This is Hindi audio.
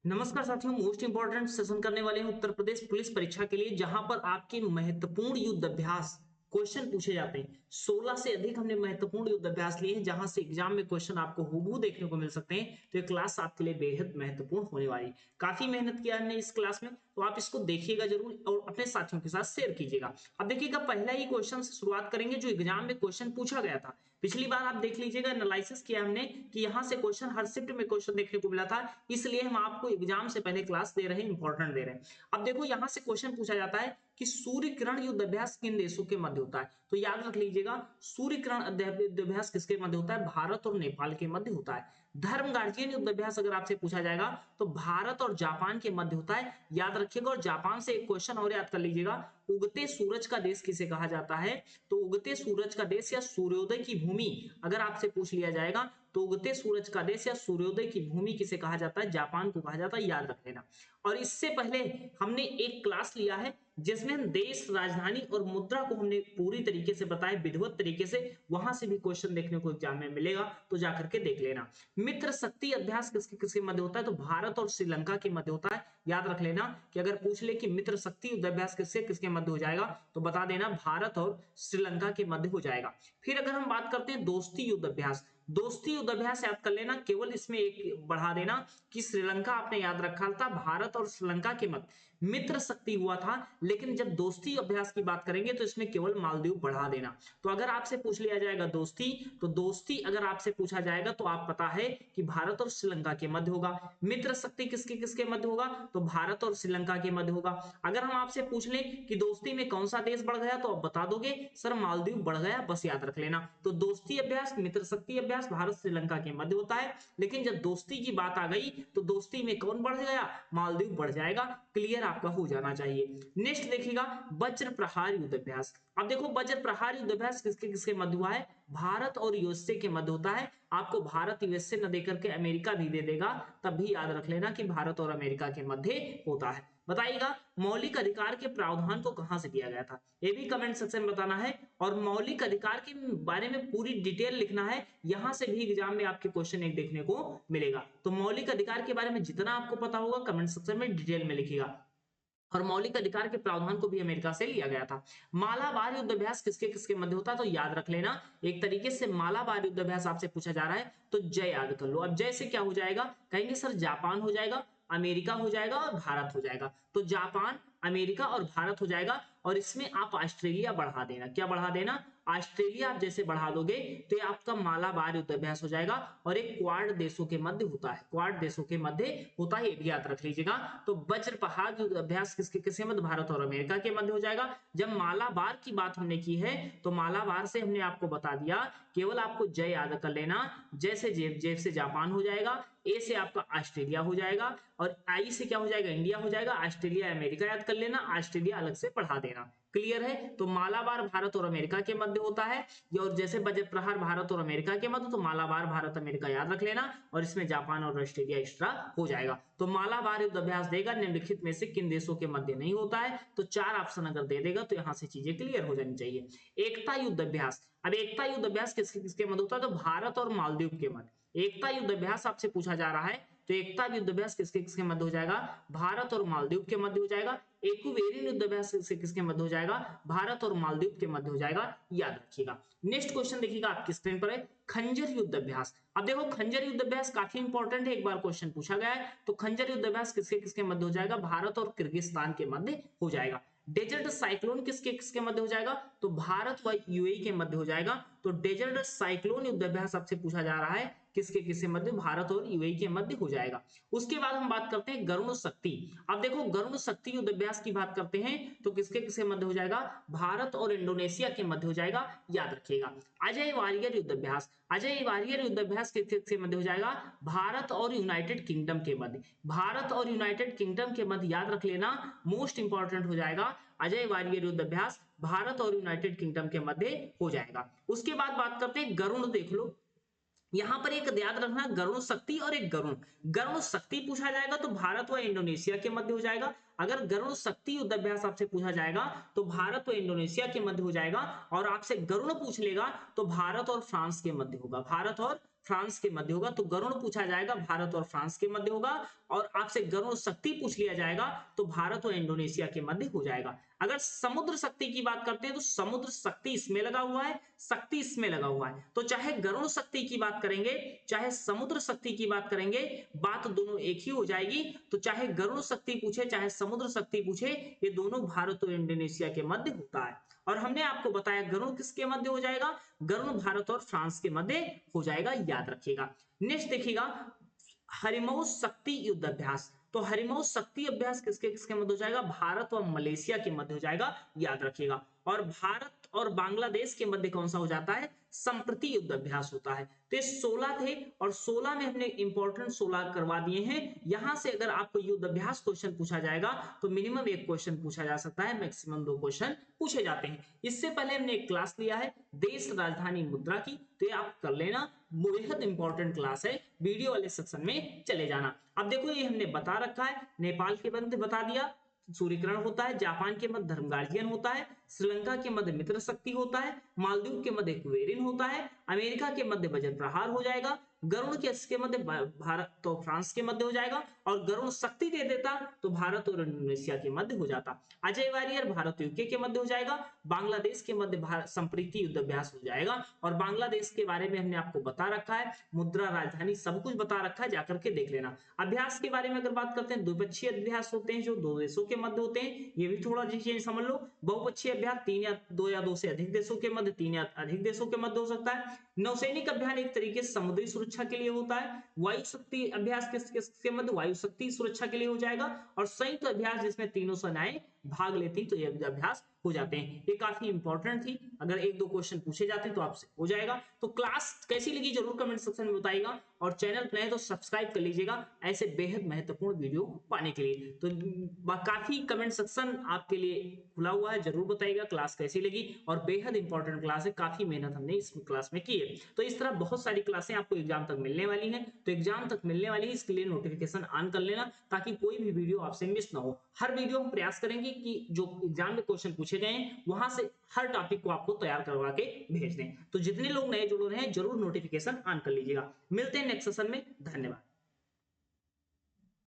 नमस्कार साथियों, मोस्ट इंपॉर्टेंट सेशन करने वाले हैं उत्तर प्रदेश पुलिस परीक्षा के लिए, जहां पर आपके महत्वपूर्ण युद्ध अभ्यास क्वेश्चन पूछे जाते हैं। 16 से अधिक हमने महत्वपूर्ण युद्ध अभ्यास लिए हैं, जहां से एग्जाम में क्वेश्चन आपको हूबहू देखने को मिल सकते हैं। तो ये क्लास आपके लिए बेहद महत्वपूर्ण होने वाली। काफी मेहनत किया हमने इस क्लास में, तो आप इसको देखिएगा जरूर और अपने साथियों के साथ शेयर कीजिएगा। अब देखिएगा, पहला ही क्वेश्चन से शुरुआत करेंगे जो एग्जाम में क्वेश्चन पूछा गया था। पिछली बार आप देख लीजिएगा, एनालिसिस किया हमने कि यहाँ से क्वेश्चन हर शिफ्ट में क्वेश्चन देखने को मिला था, इसलिए हम आपको एग्जाम से पहले क्लास दे रहे हैं, इंपॉर्टेंट दे रहे हैं। अब देखो, यहाँ से क्वेश्चन पूछा जाता है कि सूर्य किरण युद्ध अभ्यास किन देशों के मध्य होता है। तो याद रख लीजिएगा, सूर्य किरण युद्ध अभ्यास किसके मध्य होता है? भारत और नेपाल के मध्य होता है। धर्म गार्जियन युद्ध अभ्यास अगर आपसे पूछा जाएगा तो भारत और जापान के मध्य होता है, याद रखिएगा। और जापान से एक क्वेश्चन और याद कर लीजिएगा, उगते सूरज का देश किसे कहा जाता है? तो उगते सूरज का देश या सूर्योदय की भूमि अगर आपसे पूछ लिया जाएगा तो उगते सूरज का देश या सूर्योदय की भूमि किसे कहा जाता है? जापान को कहा जाता है, याद रख लेना। और इससे पहले हमने एक क्लास लिया है जिसमें हम देश, राजधानी और मुद्रा को हमने पूरी तरीके से बताया, विधिवत तरीके से। वहां से भी क्वेश्चन देखने को एग्जाम में मिलेगा, तो जाकर के देख लेना। मित्र शक्ति अभ्यास किसके किसके मध्य होता है? तो भारत और श्रीलंका के मध्य होता है, याद रख लेना। कि अगर पूछ ले कि मित्र शक्ति युद्ध अभ्यास किससे किसके मध्य हो जाएगा, तो बता देना भारत और श्रीलंका के मध्य हो जाएगा। फिर अगर हम बात करते हैं दोस्ती युद्ध अभ्यास, दोस्ती युद्ध अभ्यास याद कर लेना, केवल इसमें एक बढ़ा देना कि श्रीलंका आपने याद रखा था, भारत और श्रीलंका के मध्य मित्र शक्ति हुआ था, लेकिन जब दोस्ती अभ्यास की बात करेंगे तो इसमें केवल मालदीव बढ़ा देना। तो अगर आपसे पूछ लिया जाएगा दोस्ती, तो दोस्ती अगर आपसे पूछा जाएगा तो आप पता है कि भारत और श्रीलंका के मध्य होगा। मित्र शक्ति किसके किसके मध्य होगा? तो भारत और श्रीलंका के मध्य होगा। अगर हम आपसे पूछ लें कि दोस्ती में कौन सा देश बढ़ गया, तो आप बता दोगे सर मालदीव बढ़ गया, बस याद रख लेना। तो दोस्ती अभ्यास, मित्र शक्ति अभ्यास भारत श्रीलंका के मध्य होता है, लेकिन जब दोस्ती की बात आ गई तो दोस्ती में कौन बढ़ गया? मालदीव बढ़ जाएगा। क्लियर आपका हो जाना चाहिए। नेक्स्ट देखिएगा, वज्र प्रहार युद्ध अभ्यास। अब देखो, वज्र प्रहार युद्ध अभ्यास किसके किसके मध्य हुआ है? भारत और यूएसए के मध्य होता है। आपको भारत यूएसए न देकर के अमेरिका भी दे देगा, तब भी याद रख लेना कि भारत और अमेरिका के मध्य होता है। बताइएगा, मौलिक अधिकार के प्रावधान को कहां से दिया गया था? ये भी कमेंट सेक्शन में बताना है। और मौलिक अधिकार के बारे में पूरी डिटेल लिखना है, यहां से भी एग्जाम में आपके क्वेश्चन एक देखने को मिलेगा। तो मौलिक अधिकार के बारे में जितना आपको पता होगा कमेंट सेक्शन में डिटेल में लिखिएगा। और मौलिक अधिकार के प्रावधान को भी अमेरिका से लिया गया था। मालाबार युद्ध अभ्यास किसके किसके मध्य होता है? तो याद रख लेना, एक तरीके से मालाबार युद्ध अभ्यास आपसे पूछा जा रहा है, तो जय याद कर लो। अब जय से क्या हो जाएगा? कहेंगे सर जापान हो जाएगा, अमेरिका हो जाएगा और भारत हो जाएगा। तो जापान, अमेरिका और भारत हो जाएगा। और इसमें आप ऑस्ट्रेलिया बढ़ा देना। क्या बढ़ा देना? ऑस्ट्रेलिया आप जैसे बढ़ा दोगे तो ये आपका मालाबार युद्ध अभ्यास हो जाएगा। और एक क्वाड देशों के मध्य होता है, क्वाड देशों के मध्य होता है, ये भी याद रख लीजिएगा। तो वज्र प्रहार युद्ध अभ्यास किसके किसके मध्य? भारत और अमेरिका के मध्य हो जाएगा। जब मालाबार की बात हमने की है तो मालाबार से हमने आपको बता दिया, केवल आपको जय याद कर लेना। जैसे जे से जापान हो जाएगा, ए से आपका ऑस्ट्रेलिया हो जाएगा, और आई से क्या हो जाएगा? इंडिया हो जाएगा। ऑस्ट्रेलिया अमेरिका याद कर लेना, ऑस्ट्रेलिया अलग से पढ़ा देना। क्लियर है? तो मालाबार भारत और अमेरिका के मध्य होता है। और जैसे वज्र प्रहार भारत और अमेरिका के मध्य, तो मालाबार भारत अमेरिका याद रख लेना, और इसमें जापान और ऑस्ट्रेलिया एक्स्ट्रा हो जाएगा। तो मालाबार युद्ध अभ्यास देगा निम्नलिखित में से किन देशों के मध्य नहीं होता है? तो 4 ऑप्शन अगर दे देगा तो यहां से चीजें क्लियर हो जानी चाहिए। एकता युद्ध अभ्यास, अब एकता युद्ध अभ्यास किसके किसके मध्य होता है? तो भारत और मालदीव के मध्य एकता युद्ध अभ्यास आपसे पूछा जा रहा है। तो एकता युद्ध अभ्यास किसके किसके मध्य हो जाएगा? भारत और मालदीव के मध्य हो जाएगा। एक्वेरियन युद्ध अभ्यास से किसके मध्य हो जाएगा? भारत और मालदीव के मध्य हो जाएगा, याद रखिएगा। नेक्स्ट क्वेश्चन देखिएगा आपकी स्क्रीन पर है, खंजर युद्ध अभ्यास। अब देखो, खंजर युद्ध अभ्यास काफी इंपॉर्टेंट है, एक बार क्वेश्चन पूछा गया है। तो खंजर युद्ध अभ्यास किसके किसके मध्य हो जाएगा? भारत और किर्गिस्तान के मध्य हो जाएगा। डेजर्ट साइक्लोन किसके किसके मध्य हो जाएगा? तो भारत व यूएई के मध्य हो जाएगा। तो डेजर्ट साइक्लोन युद्ध अभ्यास आपसे पूछा जा रहा है, किसके किसके मध्य? भारत और यूएई के मध्य हो जाएगा। उसके बाद हम बात करते हैं गरुण शक्ति। अब देखो, गरुण शक्ति युद्ध अभ्यास की बात करते हैं तो किसके किसके मध्य हो जाएगा? भारत और इंडोनेशिया के मध्य हो जाएगा, याद रखिएगा। अजय वारियर युद्ध अभ्यास, अजय वारियर युद्ध अभ्यास किसके मध्य हो जाएगा? भारत और यूनाइटेड किंगडम के मध्य, भारत और यूनाइटेड किंगडम के मध्य, याद रख लेना, मोस्ट इंपॉर्टेंट हो जाएगा। अजय वारियर युद्ध अभ्यास भारत और यूनाइटेड किंगडम के मध्य हो जाएगा। उसके बाद बात करते हैं गरुण, देख लो यहां पर एक याद रखना, गरुण शक्ति और एक गरुण। गरुण शक्ति पूछा जाएगा तो भारत व इंडोनेशिया के मध्य हो जाएगा। अगर गरुण शक्ति युद्ध अभ्यास आपसे पूछा जाएगा तो भारत व इंडोनेशिया के मध्य हो जाएगा। और आपसे गरुण पूछ लेगा तो भारत और फ्रांस के मध्य होगा, भारत और फ्रांस के मध्य होगा। तो गरुण पूछा जाएगा भारत और फ्रांस के मध्य होगा। और आपसे गरुड़ शक्ति पूछ लिया जाएगा तो भारत और इंडोनेशिया के मध्य हो जाएगा। अगर समुद्र शक्ति की बात करते हैं तो समुद्र शक्ति इसमें लगा हुआ है, शक्ति इसमें लगा हुआ है, तो चाहे गरुड़ शक्ति की बात करेंगे चाहे समुद्र शक्ति की बात करेंगे, बात दोनों एक ही हो जाएगी। तो चाहे गरुड़ शक्ति पूछे चाहे समुद्र शक्ति पूछे, ये दोनों भारत और इंडोनेशिया के मध्य होता है। और हमने आपको बताया गरुड़ किसके मध्य हो जाएगा, गरुड़ भारत और फ्रांस के मध्य हो जाएगा, याद रखिएगा। नेक्स्ट देखिएगा हरिमौस शक्ति युद्ध अभ्यास। तो हरिमौस शक्ति अभ्यास किसके किसके मध्य हो जाएगा, भारत और मलेशिया के मध्य हो जाएगा, याद रखिएगा। और भारत और बांग्लादेश के मध्य कौन सा हो जाता है, संप्रति युद्ध अभ्यास होता है। तो ये 16 थे और 16 में हमने इंपॉर्टेंट 16 करवा दिए हैं। यहां से अगर आपको युद्ध अभ्यास क्वेश्चन पूछा जाएगा तो मिनिमम एक क्वेश्चन पूछा जा सकता है, मैक्सिमम 2 क्वेश्चन पूछे जाते हैं। इससे पहले हमने एक क्लास लिया है देश राजधानी मुद्रा की, तो ये आप कर लेना, बेहद इंपॉर्टेंट क्लास है, वीडियो वाले सेक्शन में चले जाना। अब देखो ये हमने बता रखा है, नेपाल के मध्य बता दिया सूर्यग्रहण होता है, जापान के मध्य धर्म गार्जियन होता है, श्रीलंका के मध्य मित्र शक्ति होता है, मालदीव के मध्य क्वेरिन होता है, अमेरिका के मध्य वज्र प्रहार हो जाएगा, गरुड़ के मध्य भारत तो फ्रांस के मध्य हो जाएगा, और गरुड़ शक्ति दे देता तो भारत और इंडोनेशिया के मध्य हो जाता। अजय वारियर भारत यूके के मध्य हो जाएगा, बांग्लादेश के मध्य संप्रीति युद्ध अभ्यास हो जाएगा। और बांग्लादेश के बारे में हमने आपको बता रखा है, मुद्रा राजधानी सब कुछ बता रखा है, जाकर के देख लेना। अभ्यास के बारे में अगर बात करते हैं, द्विपक्षीय अभ्यास होते हैं जो 2 देशों के मध्य होते हैं, ये भी थोड़ा चीजें समझ लो। बहुपक्षीय अभ्यास 3 या 2 से अधिक देशों के मध्य, 3 या अधिक देशों के मध्य हो सकता है। नौसैनिक अभियान एक तरीके से समुद्री सुरक्षा के लिए होता है। वायु शक्ति अभ्यास किसके मध्य, वायु शक्ति सुरक्षा के लिए हो जाएगा। और संयुक्त अभ्यास जिसमें तीनों सेनाएं भाग लेती तो ये अभ्यास हो जाते हैं। ये काफी इंपॉर्टेंट थी, अगर 1-2 क्वेश्चन पूछे जाते तो आपसे हो जाएगा। तो क्लास कैसी लगी जरूर कमेंट सेक्शन में बताइएगा, और चैनल पर नए तो सब्सक्राइब कर लीजिएगा ऐसे बेहद महत्वपूर्ण वीडियो पाने के लिए। तो काफी कमेंट सेक्शन आपके लिए खुला हुआ है, जरूर बताइएगा क्लास कैसी लगी, और बेहद इंपॉर्टेंट क्लास है, काफी मेहनत हमने इस क्लास में की है। तो इस तरह बहुत सारी क्लासें आपको एग्जाम तक मिलने वाली हैं, तो एग्जाम तक मिलने वाली है, इसके लिए नोटिफिकेशन ऑन कर लेना ताकि कोई भी वीडियो आपसे मिस ना हो। हर वीडियो हम प्रयास करेंगे कि जो एग्जाम में क्वेश्चन पूछे गए हैं वहां से हर टॉपिक को आपको तैयार करवा के भेज दें। तो जितने लोग नए जुड़ रहे हैं जरूर नोटिफिकेशन ऑन कर लीजिएगा। मिलते हैं नेक्स्ट सेशन में, धन्यवाद।